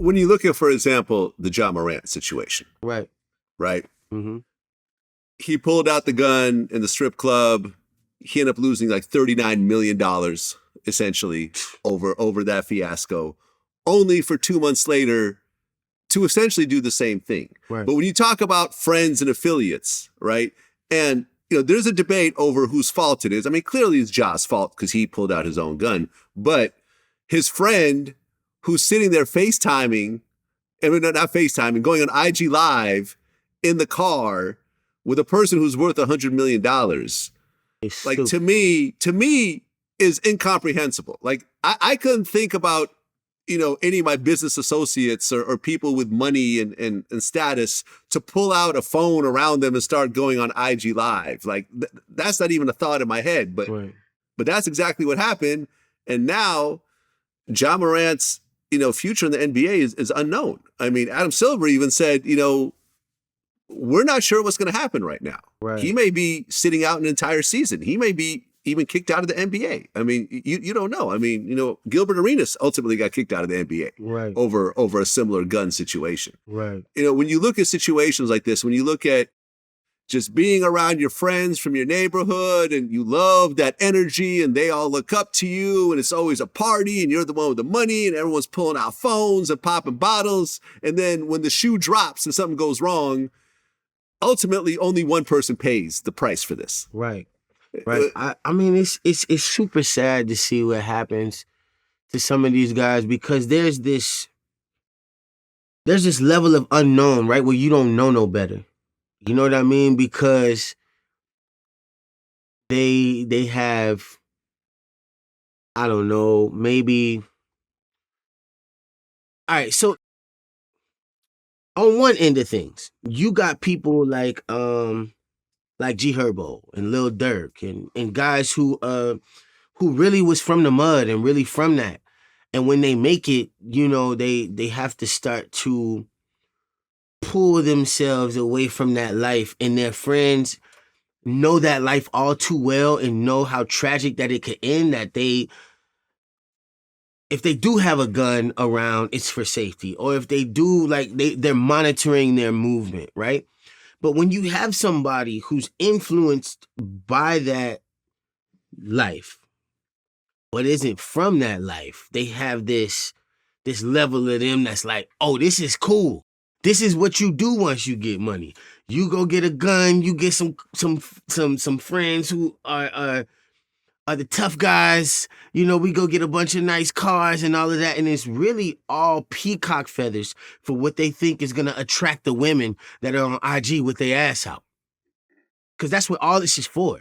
when you look at, for example, the John Morant situation, Right. right? Mm-hmm. He pulled out the gun in the strip club. He ended up losing like $39 million, essentially, over that fiasco, only for 2 months later to essentially do the same thing. Right. But when you talk about friends and affiliates, right? And, there's a debate over whose fault it is. I mean, clearly it's Ja's fault because he pulled out his own gun. But his friend who's sitting there FaceTiming, and not FaceTiming, going on IG Live in the car with a person who's worth $100 million, like to me is incomprehensible. Like I couldn't think about, any of my business associates or people with money and status to pull out a phone around them and start going on IG Live. Like that's not even a thought in my head, but that's exactly what happened. And now John Morant's, future in the NBA is unknown. I mean, Adam Silver even said, we're not sure what's going to happen right now. Right. He may be sitting out an entire season. He may be even kicked out of the NBA. I mean, you don't know. I mean, Gilbert Arenas ultimately got kicked out of the NBA over a similar gun situation. Right. When you look at situations like this, when you look at just being around your friends from your neighborhood and you love that energy and they all look up to you and it's always a party and you're the one with the money and everyone's pulling out phones and popping bottles. And then when the shoe drops and something goes wrong, ultimately only one person pays the price for this. Right. Right. I mean, it's super sad to see what happens to some of these guys because there's this level of unknown, right, where you don't know no better. You know what I mean? Because they have, I don't know, maybe. All right, so on one end of things, you got people like G Herbo and Lil Durk and guys who really was from the mud and really from that. And when they make it, they have to start to pull themselves away from that life, and their friends know that life all too well and know how tragic that it could end, that if they do have a gun around, it's for safety. Or if they do, like, they're monitoring their movement, right? But when you have somebody who's influenced by that life, but isn't from that life, they have this level of them that's like, oh, this is cool. This is what you do once you get money. You go get a gun, you get some friends who are the tough guys. We go get a bunch of nice cars and all of that. And it's really all peacock feathers for what they think is going to attract the women that are on IG with their ass out. Because that's what all this is for.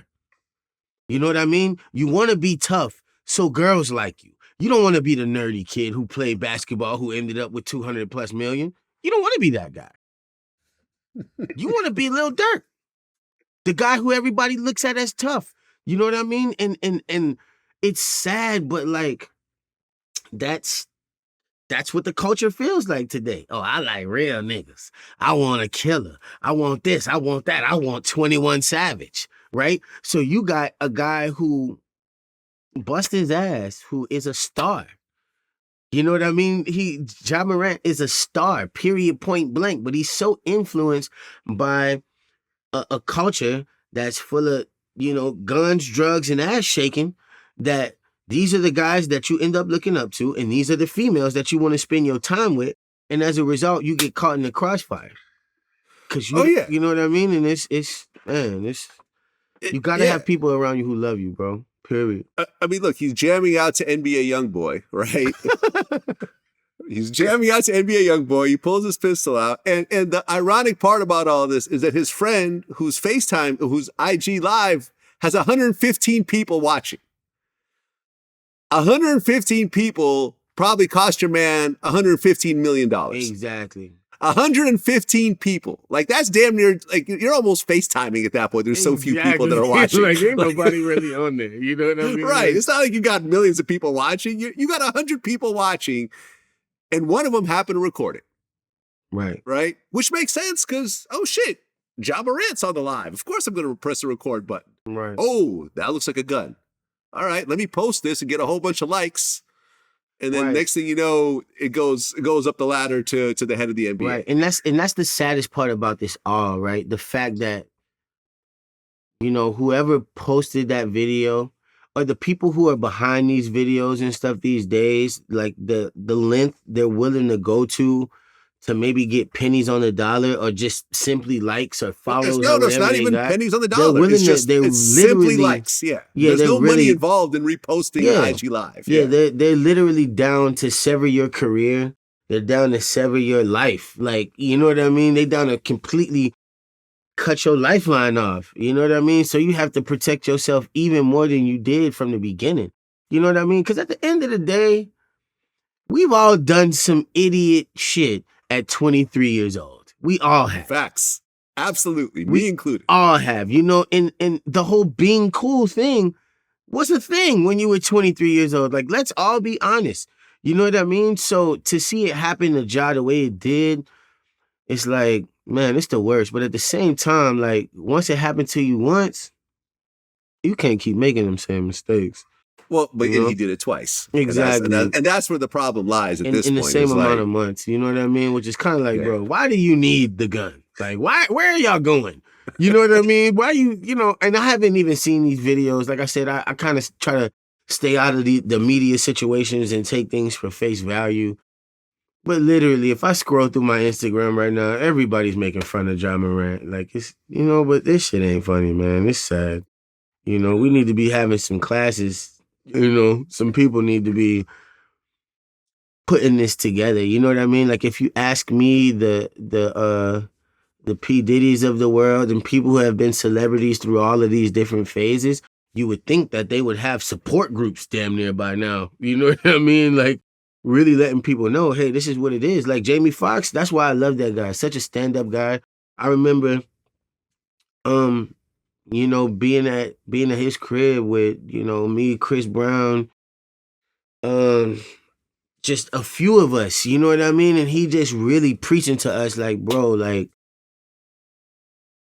You know what I mean? You want to be tough so girls like you. You don't want to be the nerdy kid who played basketball who ended up with 200 plus million. You don't want to be that guy. You want to be Lil Durk, the guy who everybody looks at as tough. You know what I mean? And it's sad, but like that's what the culture feels like today. Oh, I like real niggas. I want a killer. I want this. I want that. I want 21 Savage, right? So you got a guy who bust his ass, who is a star. You know what I mean? Ja Morant is a star, period, point blank. But he's so influenced by a culture that's full of, guns, drugs, and ass shaking, that these are the guys that you end up looking up to, and these are the females that you want to spend your time with. And as a result, you get caught in the crossfire. Cause you know what I mean? And you gotta have people around you who love you, bro. Period. I mean, look, he's jamming out to NBA Youngboy, right? He's jamming out to NBA Youngboy. He pulls his pistol out. And the ironic part about all this is that his friend whose IG Live has 115 people watching. 115 people probably cost your man $115 million. Exactly. 115 people. Like, that's damn near, like, you're almost FaceTiming at that point. There's so few people that are watching. Like, ain't nobody really on there. You know what I mean? Right. Like, it's not like you got millions of people watching. You got 100 people watching, and one of them happened to record it. Right. Right? Which makes sense because, oh, shit, Ja Morant's on the live. Of course I'm going to press the record button. Right. Oh, that looks like a gun. All right, let me post this and get a whole bunch of likes. And then next thing you know, it goes up the ladder to the head of the NBA. Right. And that's the saddest part about this all, right? The fact that, you know, whoever posted that video or the people who are behind these videos and stuff these days, like the length they're willing to go to maybe get pennies on the dollar or just simply likes or follows. No, it's not even pennies on the dollar. It's simply likes. Yeah. There's no money involved in reposting IG Live. Yeah, they're literally down to sever your career. They're down to sever your life. Like, you know what I mean? They're down to completely cut your lifeline off. You know what I mean? So you have to protect yourself even more than you did from the beginning. You know what I mean? Because at the end of the day, we've all done some idiot shit at 23 years old. We all have. Facts. Absolutely. Me included. All have. You know, and the whole being cool thing was a thing when you were 23 years old. Like, let's all be honest. You know what I mean? So to see it happen to Ja the way it did, it's like, man, it's the worst. But at the same time, like, once it happened to you once, you can't keep making them same mistakes. Well, but he did it twice. Exactly. And that's where the problem lies at this point. In the same amount of months. You know what I mean? Which is kind of like, bro, why do you need the gun? Like, where are y'all going? You know what I mean? Why you know, and I haven't even seen these videos. Like I said, I kind of try to stay out of the media situations and take things for face value. But literally, if I scroll through my Instagram right now, everybody's making fun of Ja Morant. Like, it's, you know, but this shit ain't funny, man. It's sad. You know, we need to be having some classes. You know, some people need to be putting this together. You know what I mean? Like, if you ask me, the P. Diddy's of the world and people who have been celebrities through all of these different phases, you would think that they would have support groups damn near by now. You know what I mean? Like, really letting people know, hey, this is what it is. Like Jamie Foxx, that's why I love that guy. Such a stand-up guy. I remember, you know, being at his crib with, you know, me, Chris Brown, just a few of us, you know what I mean? And he just really preaching to us like, bro, like,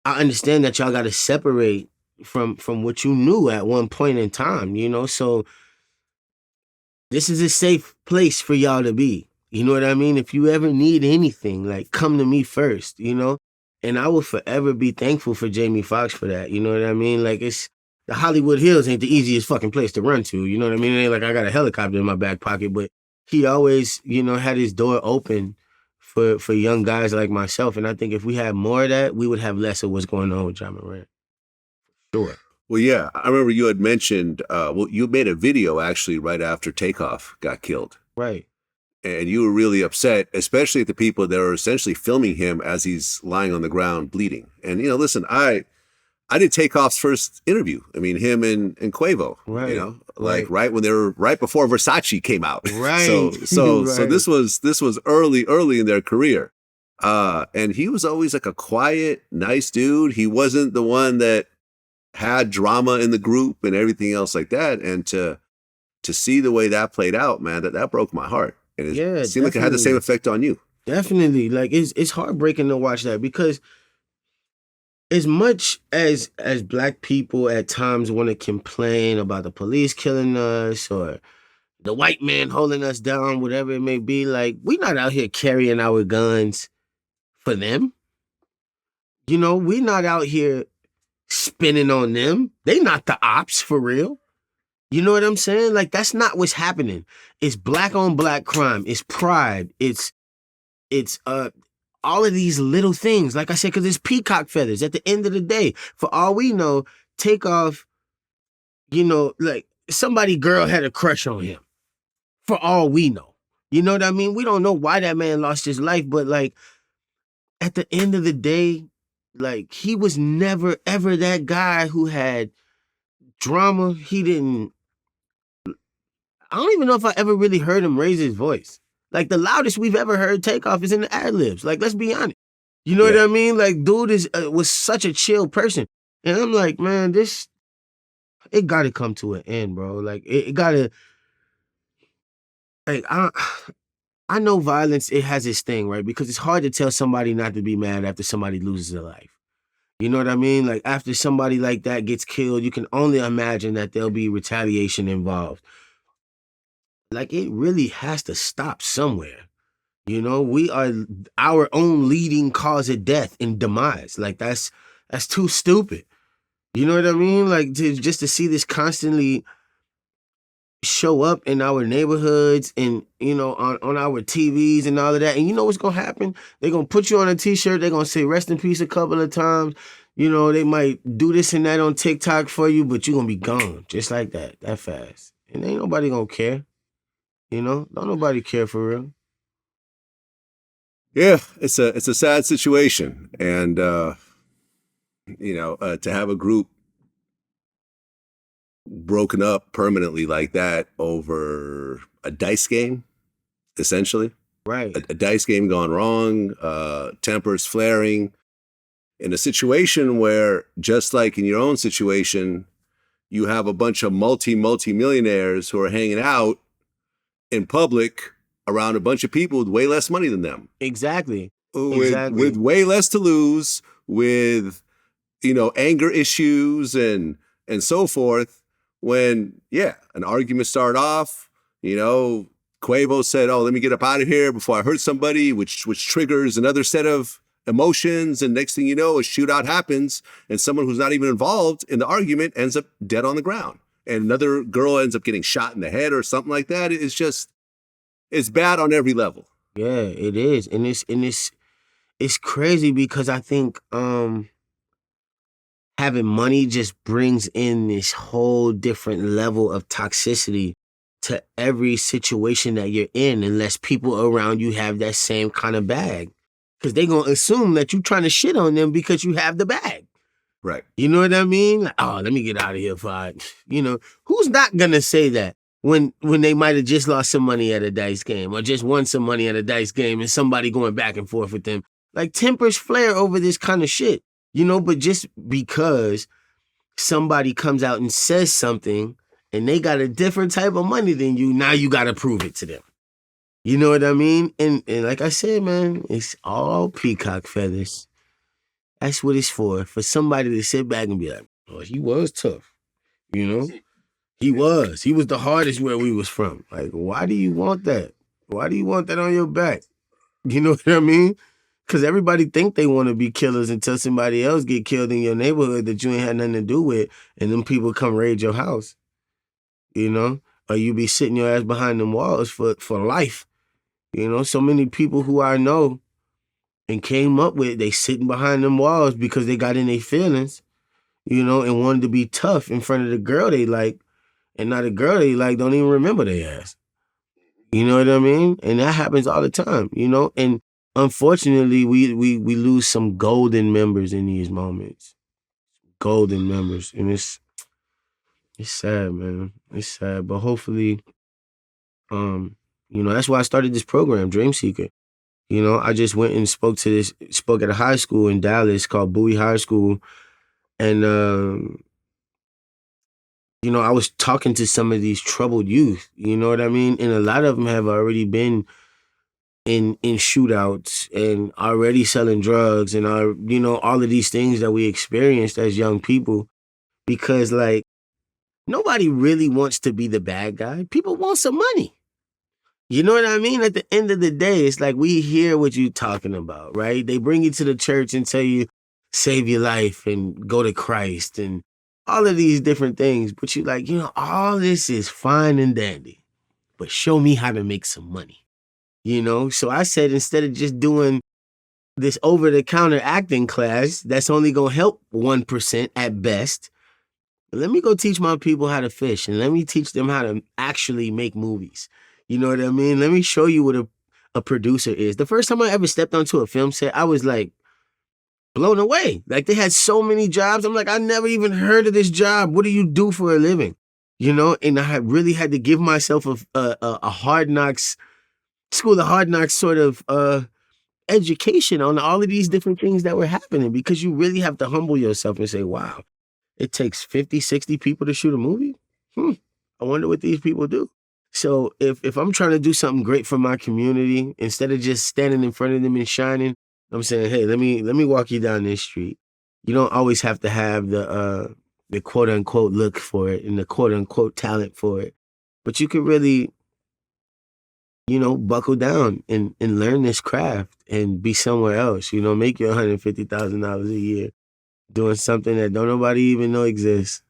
I understand that y'all got to separate from what you knew at one point in time, you know? So this is a safe place for y'all to be. You know what I mean? If you ever need anything, like, come to me first, you know? And I will forever be thankful for Jamie Foxx for that. You know what I mean? Like, it's the Hollywood Hills ain't the easiest fucking place to run to. You know what I mean? It ain't like I got a helicopter in my back pocket, but he always, you know, had his door open for young guys like myself. And I think if we had more of that, we would have less of what's going on with Ja Morant. Sure. Well, yeah, I remember you had mentioned, you made a video actually right after Takeoff got killed. Right. And you were really upset, especially at the people that are essentially filming him as he's lying on the ground bleeding. And, you know, listen, I did Takeoff's first interview. I mean, him and Quavo, right. You know, like right when they were right before Versace came out. Right. So this was early in their career. And he was always like a quiet, nice dude. He wasn't the one that had drama in the group and everything else like that. And to see the way that played out, man, that broke my heart. And it seemed like it had the same effect on you. Definitely. Like, it's heartbreaking to watch that because as much as Black people at times want to complain about the police killing us or the white man holding us down, whatever it may be, like, we not out here carrying our guns for them. You know, we not out here spinning on them. They not the ops for real. You know what I'm saying? Like, that's not what's happening. It's black on black crime. It's pride. It's all of these little things. Like I said, because it's peacock feathers. At the end of the day, for all we know, Takeoff, you know, like, somebody girl had a crush on him. For all we know. You know what I mean? We don't know why that man lost his life, but, like, at the end of the day, like, he was never, ever that guy who had drama. I don't even know if I ever really heard him raise his voice. Like, the loudest we've ever heard Takeoff is in the ad-libs. Like, let's be honest. You know what I mean? Like, dude was such a chill person. And I'm like, man, it got to come to an end, bro. Like, it got to, like, I know violence, it has its thing, right? Because it's hard to tell somebody not to be mad after somebody loses their life. You know what I mean? Like, after somebody like that gets killed, you can only imagine that there'll be retaliation involved. Like, it really has to stop somewhere. You know, we are our own leading cause of death and demise. Like, that's too stupid. You know what I mean? Like, just to see this constantly show up in our neighborhoods and, you know, on our TVs and all of that. And you know what's gonna happen? They're gonna put you on a t-shirt, they're gonna say rest in peace a couple of times. You know, they might do this and that on TikTok for you, but you're gonna be gone just like that fast. And ain't nobody gonna care. You know? Don't nobody care for real. Yeah, it's a sad situation. And to have a group broken up permanently like that over a dice game, essentially. Right. A dice game gone wrong, tempers flaring, in a situation where, just like in your own situation, you have a bunch of multi-millionaires who are hanging out in public around a bunch of people with way less money than them. Exactly. With way less to lose, with, anger issues and so forth. When, an argument started off, Quavo said, "Oh, let me get up out of here before I hurt somebody," which triggers another set of emotions. And next thing you know, a shootout happens and someone who's not even involved in the argument ends up dead on the ground. And another girl ends up getting shot in the head or something like that. It's bad on every level. Yeah, it is. And it's crazy because I think having money just brings in this whole different level of toxicity to every situation that you're in, unless people around you have that same kind of bag. Because they're going to assume that you're trying to shit on them because you have the bag. Right. You know what I mean? Like, oh, let me get out of here for who's not going to say that when they might have just lost some money at a dice game or just won some money at a dice game and somebody going back and forth with them? Like, tempers flare over this kind of shit. But just because somebody comes out and says something and they got a different type of money than you, now you got to prove it to them. You know what I mean? And like I said, man, it's all peacock feathers. That's what it's for somebody to sit back and be like, oh, he was tough. He was. He was the hardest where we was from. Like, why do you want that? Why do you want that on your back? You know what I mean? Because everybody think they want to be killers until somebody else get killed in your neighborhood that you ain't had nothing to do with, and them people come raid your house. Or you be sitting your ass behind them walls for life. So many people who I know and came up with, they sitting behind them walls because they got in their feelings, and wanted to be tough in front of the girl they like, and now the girl they like don't even remember their ass. You know what I mean? And that happens all the time, and unfortunately, we lose some golden members in these moments. Golden members. And it's sad, man. It's sad. But hopefully, that's why I started this program, Dream Seeker. I just went and spoke at a high school in Dallas called Bowie High School. And, I was talking to some of these troubled youth, you know what I mean? And a lot of them have already been in shootouts and already selling drugs and are, all of these things that we experienced as young people, because like nobody really wants to be the bad guy. People want some money. You know what I mean? At the end of the day, it's like we hear what you're talking about, right? They bring you to the church and tell you, save your life and go to Christ and all of these different things. But you like, all this is fine and dandy, but show me how to make some money. So I said, instead of just doing this over-the-counter acting class that's only going to help 1% at best, let me go teach my people how to fish and let me teach them how to actually make movies. You know what I mean? Let me show you what a producer is. The first time I ever stepped onto a film set, I was like blown away. Like, they had so many jobs. I'm like, I never even heard of this job. What do you do for a living? And I really had to give myself a hard knocks school of hard knocks sort of education on all of these different things that were happening, because you really have to humble yourself and say, wow, it takes 50, 60 people to shoot a movie? I wonder what these people do. So if I'm trying to do something great for my community, instead of just standing in front of them and shining, I'm saying, hey, let me walk you down this street. You don't always have to have the quote unquote look for it and the quote unquote talent for it, but you could really buckle down and learn this craft and be somewhere else. Make your $150,000 a year doing something that don't nobody even know exists.